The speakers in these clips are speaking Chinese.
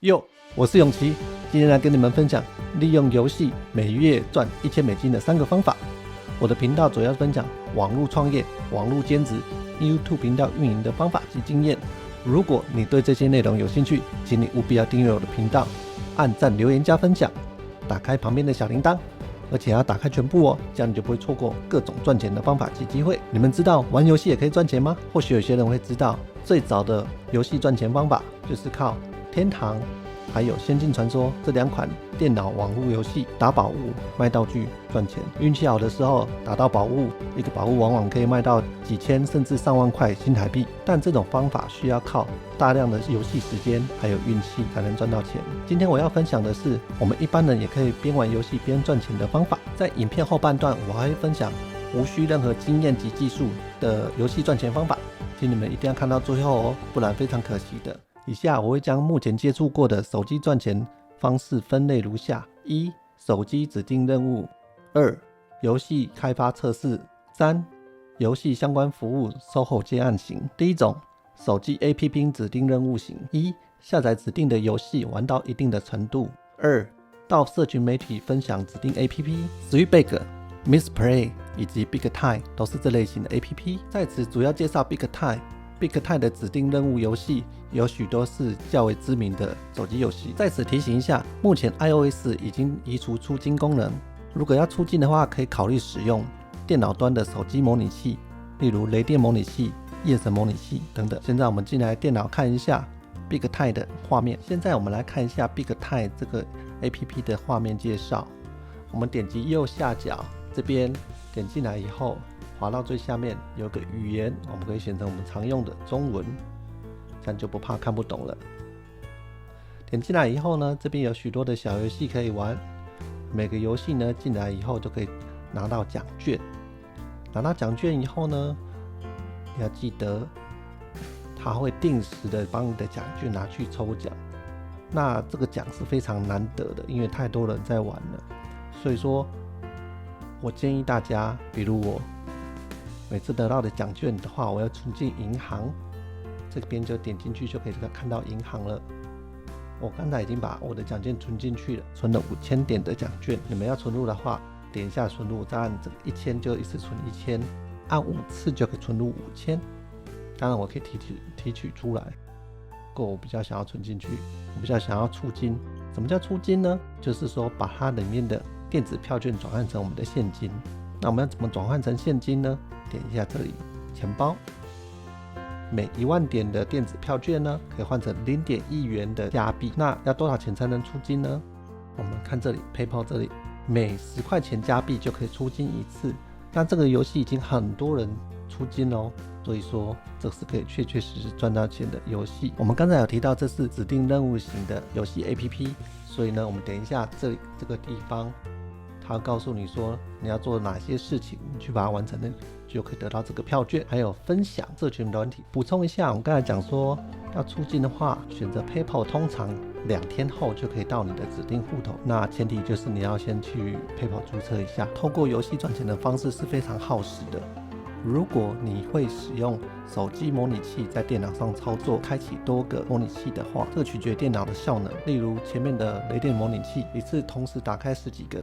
哟，我是永琪，今天来跟你们分享利用游戏每月赚$1000的3个方法。我的频道主要分享网络创业、网络兼职、YouTube 频道运营的方法及经验。如果你对这些内容有兴趣，请你务必要订阅我的频道，按赞、留言、加分享，打开旁边的小铃铛，而且要打开全部哦，这样你就不会错过各种赚钱的方法及机会。你们知道玩游戏也可以赚钱吗？或许有些人会知道，最早的游戏赚钱方法就是靠天堂还有仙境传说这2款电脑网络游戏打宝物卖道具赚钱。运气好的时候打到宝物，一个宝物往往可以卖到几千甚至上万块新台币，但这种方法需要靠大量的游戏时间还有运气才能赚到钱。今天我要分享的是我们一般人也可以边玩游戏边赚钱的方法。在影片后半段我还会分享无需任何经验及技术的游戏赚钱方法，请你们一定要看到最后哦，不然非常可惜的。以下我会将目前接触过的手机赚钱方式分类如下：1. 手机指定任务； 2. 游戏开发测试； 3. 游戏相关服务售后接案型。第一种，手机 APP 指定任务型。1. 下载指定的游戏玩到一定的程度； 2. 到社群媒体分享指定 APP。Switchback、Misplay 以及 Big Time 都是这类型的 APP。在此主要介绍 Big Time。Big Time 的指定任务游戏有许多是较为知名的手机游戏。在此提醒一下，目前 iOS 已经移除出金功能，如果要出金的话，可以考虑使用电脑端的手机模拟器，例如雷电模拟器、夜神模拟器等等。现在我们进来电脑看一下 Big Time 的画面。现在我们来看一下 Big Time 这个 APP 的画面介绍。我们点击右下角这边，点进来以后滑到最下面有个语言，我们可以选择我们常用的中文，这样就不怕看不懂了。点进来以后呢，这边有许多的小游戏可以玩，每个游戏呢进来以后就可以拿到奖券。拿到奖券以后呢，你要记得它会定时的帮你的奖券拿去抽奖。那这个奖是非常难得的，因为太多人在玩了，所以说我建议大家，比如我每次得到的奖券的话，我要存进银行，这边就点进去就可以看到银行了。我刚才已经把我的奖券存进去了，存了5000点的奖券。你们要存入的话，点一下存入，再按这个1000就一次存1000，按5次就可以存入5000。当然我可以提取出来，不过我比较想要存进去，我比较想要出金。什么叫出金呢？就是说把它里面的电子票券转换成我们的现金。那我们要怎么转换成现金呢？点一下这里钱包，每10000点的电子票券呢，可以换成0.1元的加币。那要多少钱才能出金呢？我们看这里 PayPal 这里，每10块钱加币就可以出金1次。那这个游戏已经很多人出金哦，所以说这是可以确实赚到钱的游戏。我们刚才有提到这是指定任务型的游戏 APP， 所以呢我们点一下这个地方，它告诉你说你要做哪些事情，你去把它完成了，就可以得到这个票券。还有分享社群软体。补充一下，我们刚才讲说要出金的话，选择 PayPal 通常2天后就可以到你的指定户头，那前提就是你要先去 PayPal 注册一下。透过游戏赚钱的方式是非常耗时的，如果你会使用手机模拟器在电脑上操作，开启多个模拟器的话，这取决电脑的效能。例如前面的雷电模拟器，一次同时打开10几个，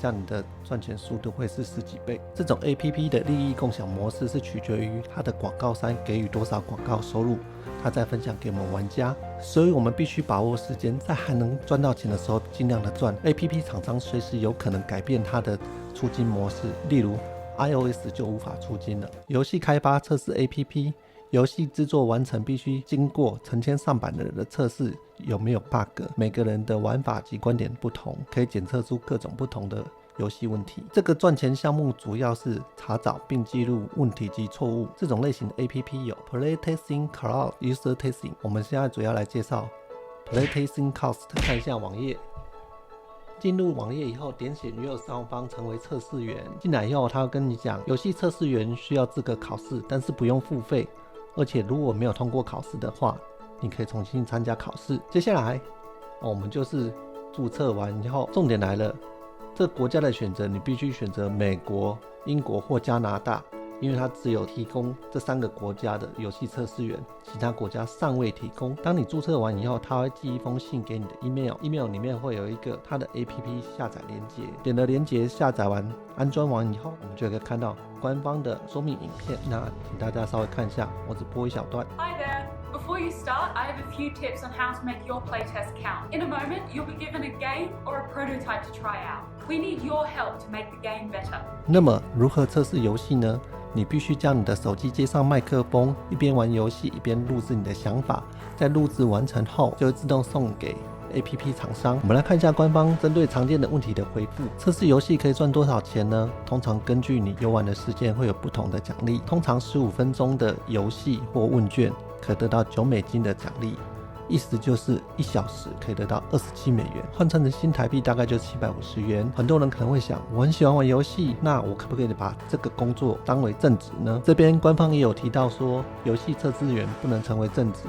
这样你的赚钱速度会是10几倍。这种 APP 的利益共享模式是取决于它的广告商给予多少广告收入，它再分享给我们玩家。所以我们必须把握时间，在还能赚到钱的时候尽量的赚。APP 厂商随时有可能改变它的出金模式，例如 iOS 就无法出金了。游戏开发测试 APP， 游戏制作完成必须经过成千上百的人的测试，有没有 bug， 每个人的玩法及观点不同，可以检测出各种不同的游戏问题。这个赚钱项目主要是查找并记录问题及错误。这种类型的 APP 有 Playtesting、Cloud、User Testing。 我们现在主要来介绍 Playtesting Cost。 看一下网页，进入网页以后，点选右上方成为测试员。进来以后，他会跟你讲，游戏测试员需要资格考试，但是不用付费，而且如果没有通过考试的话，你可以重新参加考试。接下来我们就是注册完以后，重点来了，这个国家的选择你必须选择美国、英国或加拿大，因为它只有提供这3个国家的游戏测试员，其他国家尚未提供。当你注册完以后，它会寄一封信给你的 email 里面会有一个它的 APP 下载连接，点了连接下载完安装完以后，我们就可以看到官方的说明影片。那请大家稍微看一下，我只播一小段。 Hi there. Before you start, I have a few tips on how to make your playtest count. In a moment, you'll be given a game or a prototype to try out. We need your help to make the game better. 那么如何测试游戏呢？你必须将你的手机接上麦克风，一边玩游戏一边录制你的想法，在录制完成后就会自动送给 APP 厂商。我们来看一下官方针对常见的问题的回复。测试游戏可以赚多少钱呢？通常根据你游玩的时间会有不同的奖励，通常15分钟的游戏或问卷可得到$9的奖励，意思就是1小时可以得到$27，换算成新台币大概就750元。很多人可能会想，我很喜欢玩游戏，那我可不可以把这个工作当为正职呢？这边官方也有提到说，游戏测试员不能成为正职，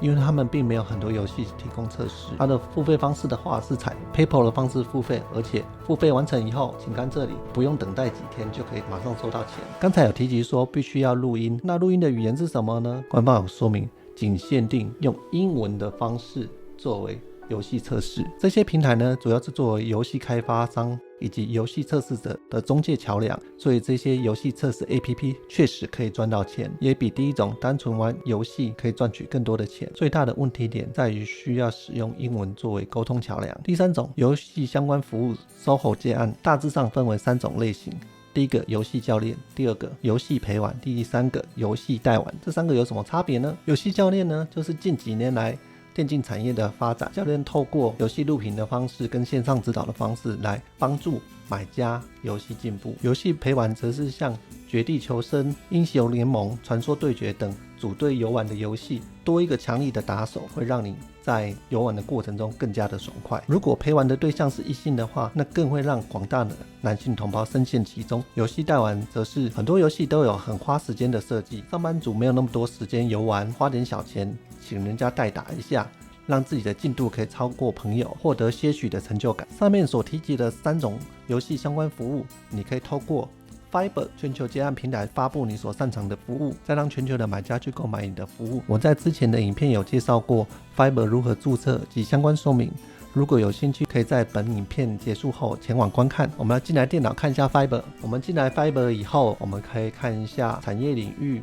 因为他们并没有很多游戏提供测试。它的付费方式的话是采 PayPal 的方式付费，而且付费完成以后，请看这里，不用等待几天就可以马上收到钱。刚才有提及说必须要录音，那录音的语言是什么呢？官方有说明，仅限定用英文的方式作为游戏测试。这些平台呢，主要是作为游戏开发商以及游戏测试者的中介桥梁，所以这些游戏测试 APP 确实可以赚到钱，也比第一种单纯玩游戏可以赚取更多的钱。最大的问题点在于需要使用英文作为沟通桥梁。第3种游戏相关服务 SOHO 接案，大致上分为3种类型。第一个游戏教练，第2个游戏陪玩，第3个游戏代玩。这3个有什么差别呢？游戏教练呢，就是近几年来电竞产业的发展，教练透过游戏录屏的方式跟线上指导的方式来帮助买家游戏进步。游戏陪玩则是像绝地求生、英雄联盟、传说对决等组队游玩的游戏，多一个强力的打手会让你在游玩的过程中更加的爽快。如果陪玩的对象是异性的话，那更会让广大的男性同胞深陷其中。游戏代玩则是很多游戏都有很花时间的设计，上班族没有那么多时间游玩，花点小钱请人家代打一下，让自己的进度可以超过朋友，获得些许的成就感。上面所提及的3种游戏相关服务，你可以透过 Fiverr 全球接案平台发布你所擅长的服务，再让全球的买家去购买你的服务。我在之前的影片有介绍过 Fiverr 如何注册及相关说明，如果有兴趣可以在本影片结束后前往观看。我们要进来电脑看一下 Fiverr。 我们进来 Fiverr 以后，我们可以看一下产业领域、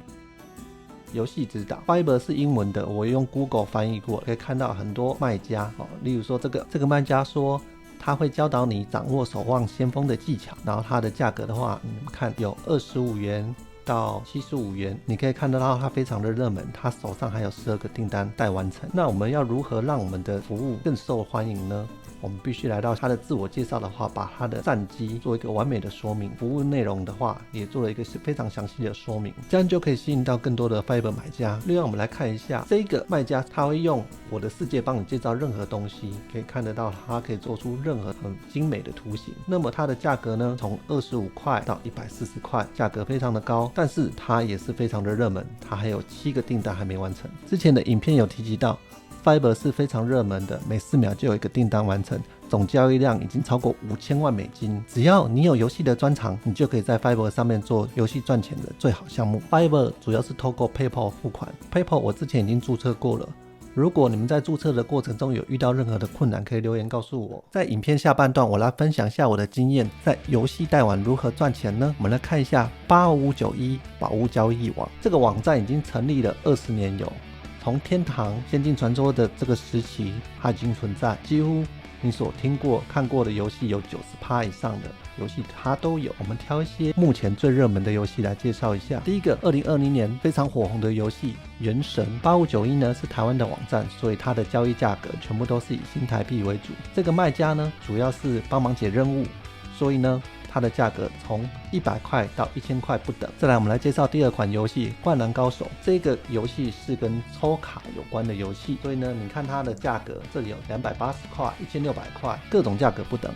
游戏指导。 Fiverr 是英文的，我用 Google 翻译过，可以看到很多卖家，例如说这个卖家说他会教导你掌握守望先锋的技巧，然后它的价格的话，你们看有25元到75元，你可以看得到它非常的热门，他手上还有12个订单待完成。那我们要如何让我们的服务更受欢迎呢？我们必须来到他的自我介绍的话，把他的战绩做一个完美的说明，服务内容的话也做了一个非常详细的说明，这样就可以吸引到更多的 Fiverr 买家。另外我们来看一下这个卖家，他会用我的世界帮你介绍任何东西，可以看得到他可以做出任何很精美的图形。那么它的价格呢，从25块到140块，价格非常的高，但是它也是非常的热门，它还有7个订单还没完成。之前的影片有提及到Fiverr 是非常热门的，每4秒就有一个订单完成，总交易量已经超过5000万美金。只要你有游戏的专长，你就可以在 Fiverr 上面做游戏赚钱的最好项目。Fiverr 主要是透过 PayPal 付款， PayPal 我之前已经注册过了。如果你们在注册的过程中有遇到任何的困难，可以留言告诉我。在影片下半段，我来分享一下我的经验，在游戏代玩如何赚钱呢？我们来看一下8591宝物交易网，这个网站已经成立了20年有。从天堂、仙境传说的这个时期，它已经存在，几乎你所听过、看过的游戏有90%以上的游戏它都有。我们挑一些目前最热门的游戏来介绍一下。第一个，2020年非常火红的游戏《原神》，8591呢是台湾的网站，所以它的交易价格全部都是以新台币为主。这个卖家呢，主要是帮忙解任务，所以呢，它的价格从100块到1000块不等。再来我们来介绍第2款游戏《灌篮高手》，这个游戏是跟抽卡有关的游戏，所以呢你看它的价格，这里有280块、1600块，各种价格不等。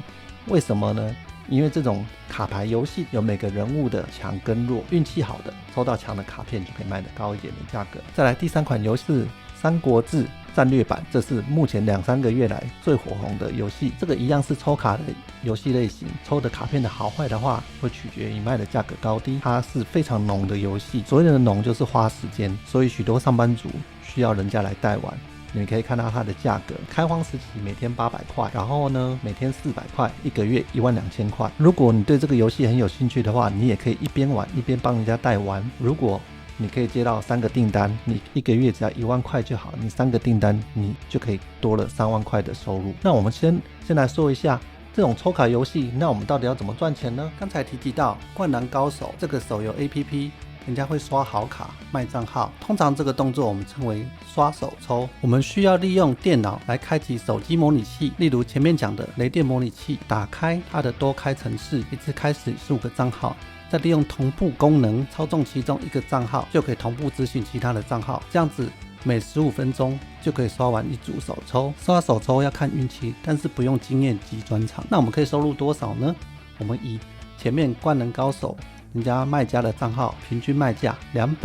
为什么呢？因为这种卡牌游戏有每个人物的强跟弱，运气好的抽到强的卡片就可以卖得高一点的价格。再来第3款游戏《三国志战略版，这是目前2-3个月来最火红的游戏。这个一样是抽卡的游戏类型，抽的卡片的好坏的话，会取决于卖的价格高低。它是非常浓的游戏，所谓的浓就是花时间，所以许多上班族需要人家来代玩。你可以看到它的价格，开荒时期每天800块，然后呢每天400块，一个月12000块。如果你对这个游戏很有兴趣的话，你也可以一边玩一边帮人家代玩。如果你可以接到3个订单，你一个月只要1万块就好，你3个订单你就可以多了3万块的收入。那我们先来说一下这种抽卡游戏，那我们到底要怎么赚钱呢？刚才提及到灌篮高手这个手游 APP，人家会刷好卡卖账号，通常这个动作我们称为刷手抽。我们需要利用电脑来开启手机模拟器，例如前面讲的雷电模拟器，打开它的多开程式，一次开始15个账号，再利用同步功能操纵其中一个账号，就可以同步咨询其他的账号，这样子每15分钟就可以刷完一组手抽。刷手抽要看运气，但是不用经验及专长。那我们可以收入多少呢？我们以前面灌篮高手人家卖家的账号平均卖价200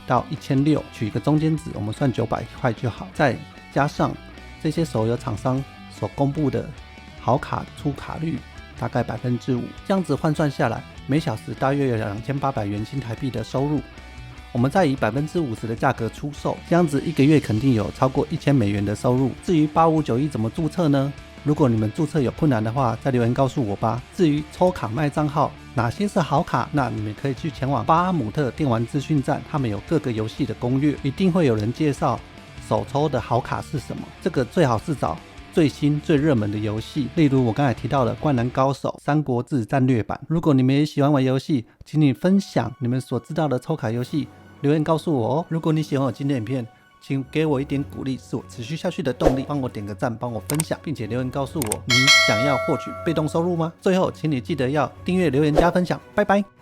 到1600，取一个中间值，我们算900块就好。再加上这些手游厂商所公布的好卡出卡率大概5%，这样子换算下来，每小时大约有2800元新台币的收入。我们再以50%的价格出售，这样子一个月肯定有超过1000美元的收入。至于8591怎么注册呢？如果你们注册有困难的话，再留言告诉我吧。至于抽卡卖账号哪些是好卡，那你们可以去前往巴哈姆特电玩资讯站，他们有各个游戏的攻略，一定会有人介绍手抽的好卡是什么。这个最好是找最新最热门的游戏，例如我刚才提到的灌篮高手、三国志战略版。如果你们也喜欢玩游戏，请你分享你们所知道的抽卡游戏，留言告诉我哦。如果你喜欢我今天的影片，请给我一点鼓励，是我持续下去的动力。帮我点个赞，帮我分享，并且留言告诉我你想要获取被动收入吗？最后请你记得要订阅、留言、加分享，拜拜。